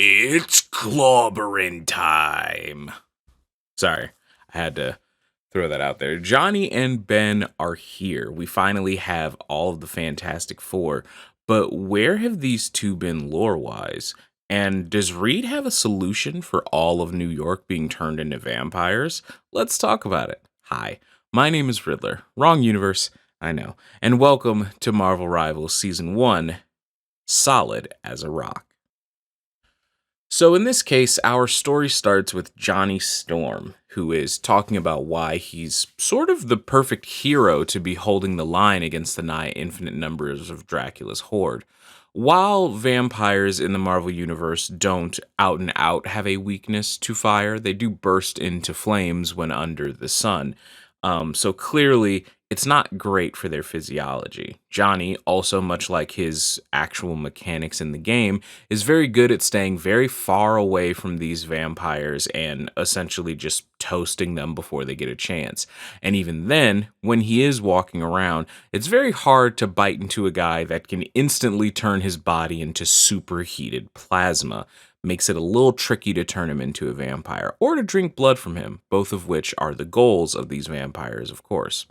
It's clobbering time. Sorry, I had to throw that out there. Johnny and Ben are here. We finally have all of the Fantastic Four. But where have these two been lore wise? And does Reed have a solution for all of New York being turned into vampires? Let's talk about it. Hi, my name is Riddler. Wrong universe, I know. And welcome to Marvel Rivals Season 1, Solid as a Rock. So, in this case, our story starts with Johnny Storm, who is talking about why he's sort of the perfect hero to be holding the line against the nigh infinite numbers of Dracula's horde. While vampires in the Marvel Universe don't out and out have a weakness to fire, they do burst into flames when under the sun. So clearly, it's not great for their physiology. Johnny, also much like his actual mechanics in the game, is very good at staying very far away from these vampires and essentially just toasting them before they get a chance. And even then, when he is walking around, it's very hard to bite into a guy that can instantly turn his body into superheated plasma. Makes it a little tricky to turn him into a vampire or to drink blood from him, both of which are the goals of these vampires, of course.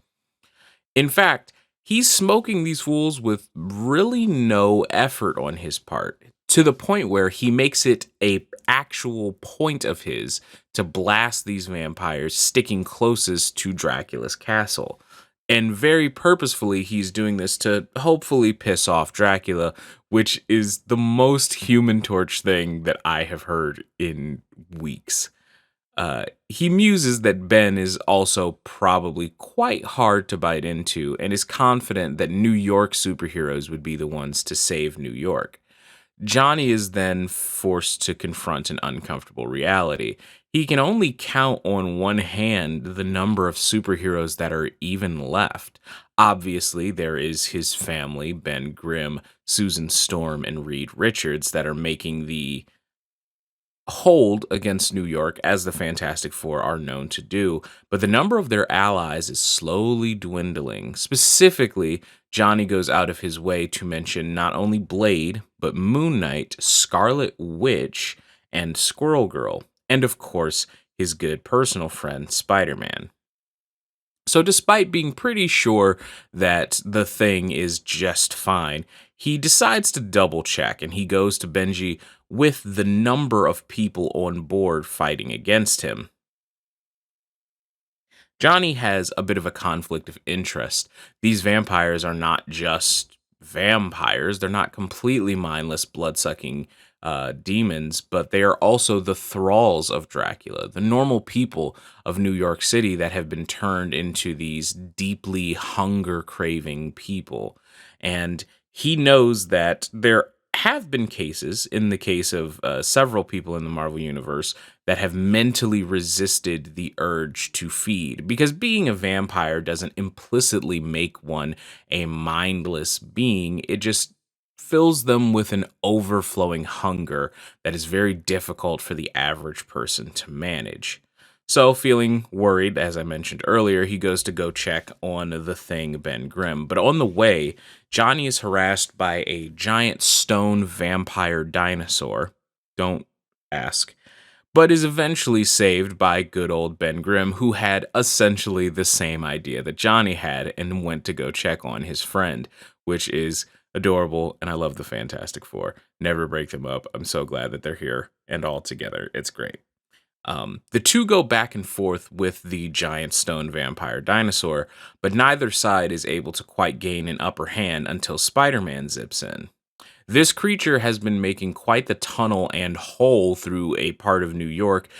In fact, he's smoking these fools with really no effort on his part, to the point where he makes it a actual point of his to blast these vampires sticking closest to Dracula's castle. And very purposefully, he's doing this to hopefully piss off Dracula, which is the most human torch thing that I have heard in weeks. He muses that Ben is also probably quite hard to bite into and is confident that New York superheroes would be the ones to save New York. Johnny is then forced to confront an uncomfortable reality. He can only count on one hand the number of superheroes that are even left. Obviously, there is his family, Ben Grimm, Susan Storm, and Reed Richards, that are making the hold against New York, as the Fantastic Four are known to do, but the number of their allies is slowly dwindling. Specifically, Johnny goes out of his way to mention not only Blade, but Moon Knight, Scarlet Witch, and Squirrel Girl, and of course, his good personal friend, Spider Man. So, despite being pretty sure that the thing is just fine, he decides to double check and he goes to Benji with the number of people on board fighting against him. Johnny has a bit of a conflict of interest. These vampires are not just vampires, they're not completely mindless, blood sucking demons, but they are also the thralls of Dracula, the normal people of New York City that have been turned into these deeply hunger craving people. And he knows that there have been cases, in the case of several people in the Marvel Universe, that have mentally resisted the urge to feed. Because being a vampire doesn't implicitly make one a mindless being, it just fills them with an overflowing hunger that is very difficult for the average person to manage. So, feeling worried, as I mentioned earlier, he goes to go check on the thing, Ben Grimm. But on the way, Johnny is harassed by a giant stone vampire dinosaur. Don't ask. But is eventually saved by good old Ben Grimm, who had essentially the same idea that Johnny had and went to go check on his friend, which is adorable. And I love the Fantastic Four. Never break them up. I'm so glad that they're here and all together. It's great. The two go back and forth with the giant stone vampire dinosaur, but neither side is able to quite gain an upper hand until Spider Man zips in. This creature has been making quite the tunnel and hole through a part of New York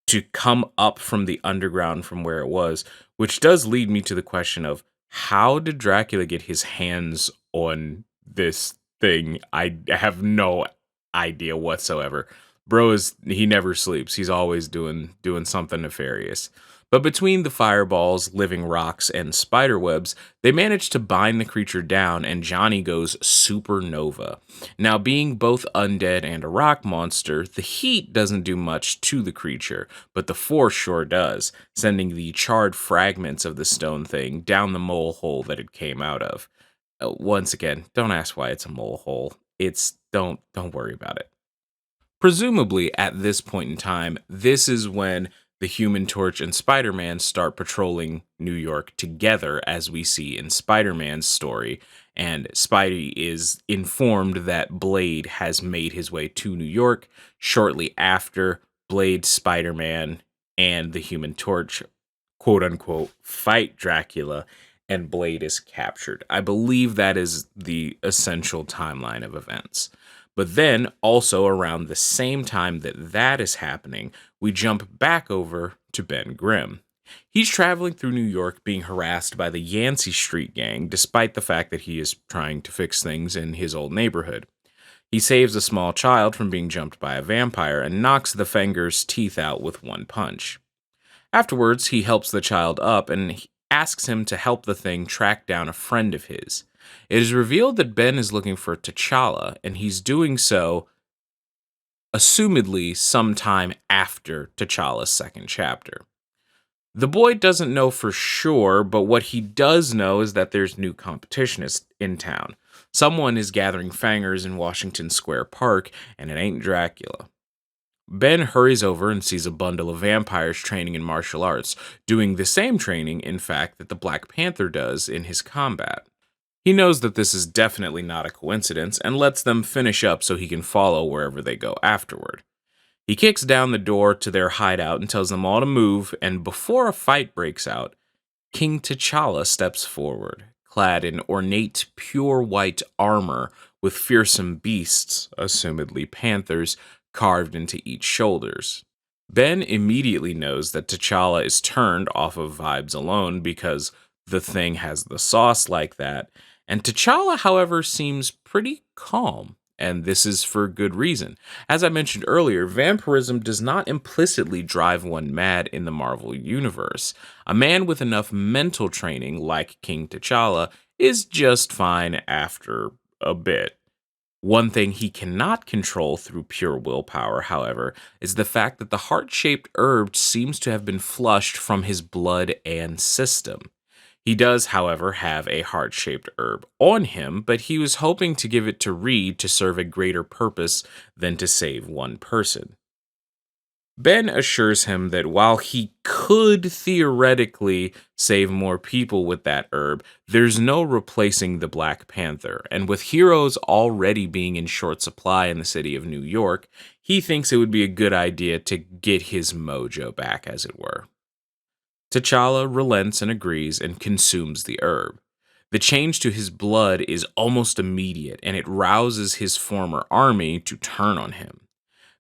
to come up from the underground from where it was, which does lead me to the question of how did Dracula get his hands on this thing? I have no idea whatsoever. Bro he never sleeps. He's always doing something nefarious. But between the fireballs, living rocks, and spider webs, they manage to bind the creature down, and Johnny goes supernova. Now, being both undead and a rock monster, the heat doesn't do much to the creature, but the force sure does, sending the charred fragments of the stone thing down the mole hole that it came out of. Once again, don't ask why it's a mole hole. Don't worry about it. Presumably, at this point in time, this is when the Human Torch and Spider Man start patrolling New York together, as we see in Spider Man's story. And Spidey is informed that Blade has made his way to New York shortly after Blade, Spider Man, and the Human Torch, quote unquote, fight Dracula, and Blade is captured. I believe that is the essential timeline of events. But then, also around the same time that that is happening, we jump back over to Ben Grimm. He's traveling through New York being harassed by the Yancey Street gang, despite the fact that he is trying to fix things in his old neighborhood. He saves a small child from being jumped by a vampire and knocks the Fenger's teeth out with one punch. Afterwards, he helps the child up and asks him to help the thing track down a friend of his. It is revealed that Ben is looking for T'Challa, and he's doing so, assumedly, sometime after T'Challa's second chapter. The boy doesn't know for sure, but what he does know is that there's new competition in town. Someone is gathering fangers in Washington Square Park, and it ain't Dracula. Ben hurries over and sees a bundle of vampires training in martial arts, doing the same training, in fact, that the Black Panther does in his combat. He knows that this is definitely not a coincidence and lets them finish up so he can follow wherever they go afterward. He kicks down the door to their hideout and tells them all to move, and before a fight breaks out, King T'Challa steps forward, clad in ornate, pure white armor with fearsome beasts, assumedly panthers, carved into each shoulders. Ben immediately knows that T'Challa is turned off of vibes alone because the thing has the sauce like that, and T'Challa, however, seems pretty calm, and this is for good reason. As I mentioned earlier, vampirism does not implicitly drive one mad in the Marvel Universe. A man with enough mental training, like King T'Challa, is just fine after a bit. One thing he cannot control through pure willpower, however, is the fact that the heart-shaped herb seems to have been flushed from his blood and system. He does, however, have a heart-shaped herb on him, but he was hoping to give it to Reed to serve a greater purpose than to save one person. Ben assures him that while he could theoretically save more people with that herb, there's no replacing the Black Panther, and with heroes already being in short supply in the city of New York, he thinks it would be a good idea to get his mojo back, as it were. T'Challa relents and agrees and consumes the herb. The change to his blood is almost immediate, and it rouses his former army to turn on him.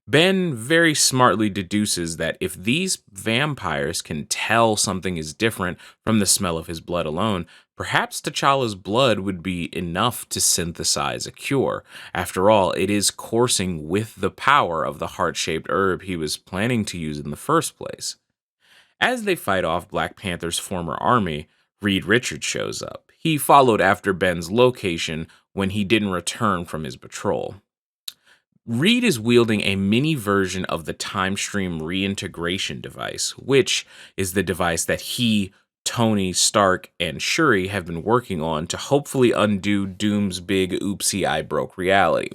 Ben very smartly deduces that if these vampires can tell something is different from the smell of his blood alone, perhaps T'Challa's blood would be enough to synthesize a cure. After all, it is coursing with the power of the heart-shaped herb he was planning to use in the first place. As they fight off Black Panther's former army, Reed Richards shows up. He followed after Ben's location when he didn't return from his patrol. Reed is wielding a mini version of the time stream reintegration device, which is the device that he, Tony Stark, and Shuri have been working on to hopefully undo Doom's big oopsie I broke reality.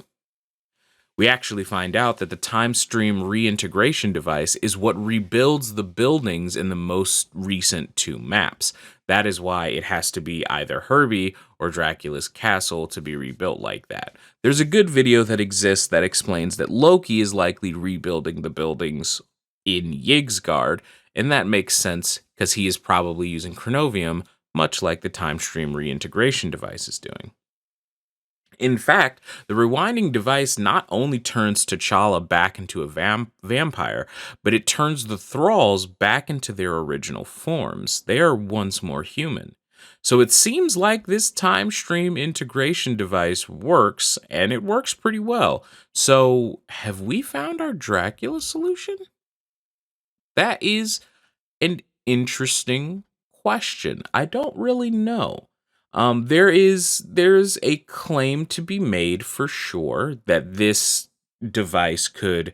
We actually find out that the time stream reintegration device is what rebuilds the buildings in the most recent two maps. That is why it has to be either Herbie or Dracula's castle to be rebuilt like that. There's a good video that exists that explains that Loki is likely rebuilding the buildings in Yggdrasil, and that makes sense because he is probably using Chronovium, much like the time stream reintegration device is doing. In fact, the rewinding device not only turns T'Challa back into a vampire, but it turns the Thralls back into their original forms. They are once more human. So it seems like this time stream integration device works, and it works pretty well. So have we found our Dracula solution? That is an interesting question. I don't really know. There's a claim to be made for sure that this device could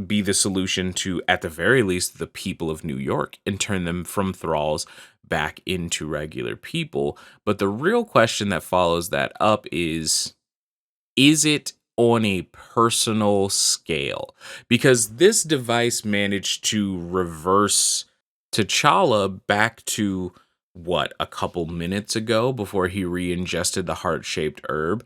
be the solution to, at the very least, the people of New York and turn them from thralls back into regular people. But the real question that follows that up is it on a personal scale, because this device managed to reverse T'Challa back to what, a couple minutes ago before he re-ingested the heart-shaped herb.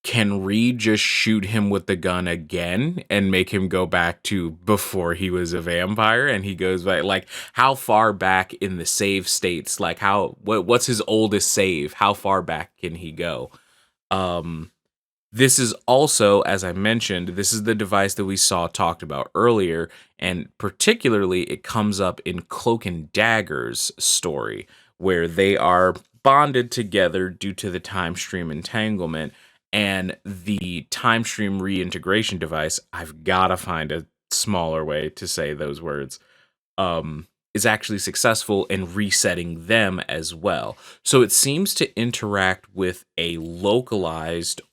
Can Reed just shoot him with the gun again and make him go back to before he was a vampire and he goes back? Like, how far back in the save states, like what's his oldest save? How far back can he go? Um this is also, as I mentioned, this is the device that we saw talked about earlier, and particularly it comes up in Cloak and Dagger's story, where they are bonded together due to the time stream entanglement, and the time stream reintegration device, I've got to find a smaller way to say those words, is actually successful in resetting them as well. So it seems to interact with a localized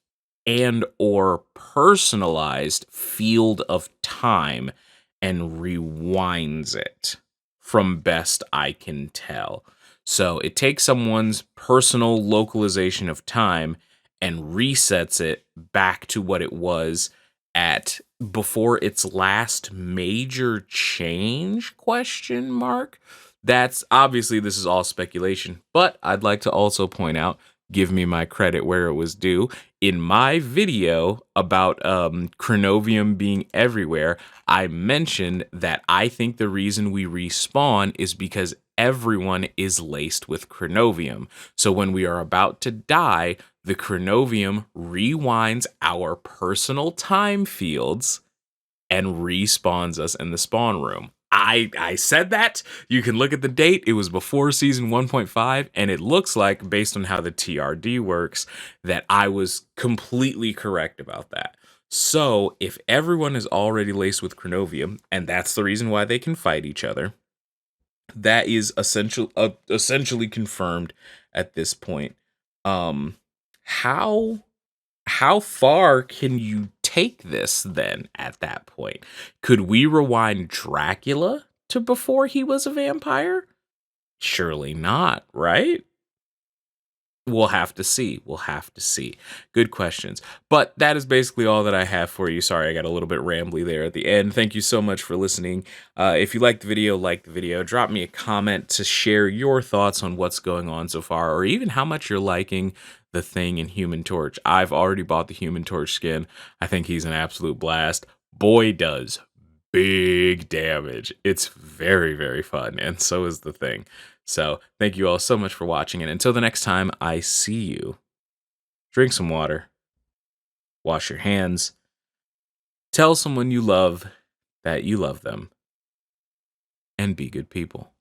and or personalized field of time and rewinds it, from best I can tell. So it takes someone's personal localization of time and resets it back to what it was at before its last major change, question mark. That's obviously, this is all speculation, but I'd like to also point out, give me my credit where it was due. In my video about Chronovium being everywhere, I mentioned that I think the reason we respawn is because everyone is laced with Chronovium. So when we are about to die, the Chronovium rewinds our personal time fields and respawns us in the spawn room. I said that. You can look at the date. It was before season 1.5, and it looks like, based on how the TRD works, that I was completely correct about that. So if everyone is already laced with Chronovium, and that's the reason why they can fight each other, that is essentially confirmed at this point. Um, how how far can you take this then at that point? Could we rewind Dracula to before he was a vampire? Surely not, right? We'll have to see. We'll have to see. Good questions. But that is basically all that I have for you. Sorry, I got a little bit rambly there at the end. Thank you so much for listening. If you liked the video, like the video. Drop me a comment to share your thoughts on what's going on so far, or even how much you're liking the Thing and Human Torch. I've already bought the Human Torch skin. I think he's an absolute blast. Boy, does big damage. It's very, very fun, and so is the Thing. So thank you all so much for watching, and until the next time I see you, drink some water, wash your hands, tell someone you love that you love them, and be good people.